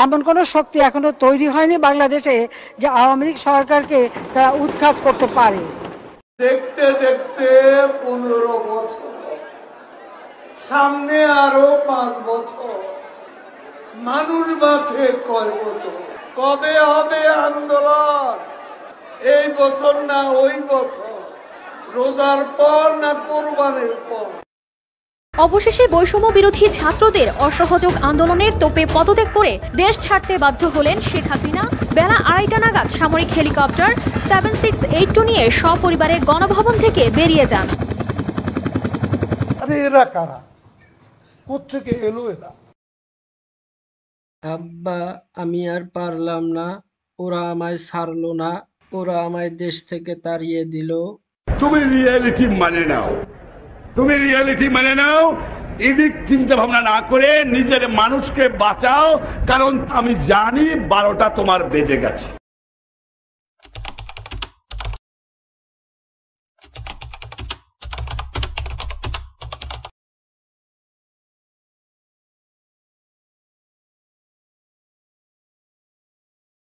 এমন কোনো শক্তি এখনো তৈরি হয়নি বাংলাদেশে যে আওয়ামী লীগ সরকারকে তারা উৎখাত করতে পারে। দেখতে দেখতে 15 বছর, সামনে আরো 5 বছর, মানুষ বাঁচে কয় বছর? কবে হবে আন্দোলন? এই বছর না ওই বছর? রোজার পর না কোরবানির পর? অবশেষে বৈষম্য বিরোধী ছাত্রদের অসহযোগ আন্দোলনের তোপে পদত্যাগ করে দেশ ছাড়তে বাধ্য হলেন শেখ হাসিনা। বেলা 2:30 নাগাদ সামরিক হেলিকপ্টার 7682 নিয়ে সপরিবারে গণভবন থেকে বেরিয়ে যান। আরে এরা কারা? কোত্থেকে এলো এরা? আব্বা, আমি আর পারলাম না, ওরা আমায় ছাড়লো না, ওরা আমায় দেশ থেকে তাড়িয়ে দিল। তুমি রিয়েলিটি মানে নাও, এদিক চিন্তা ভাবনা না করে নিজের মানুষকে বাঁচাও, কারণ আমি জানি 12টা তোমার বেজে গেছে।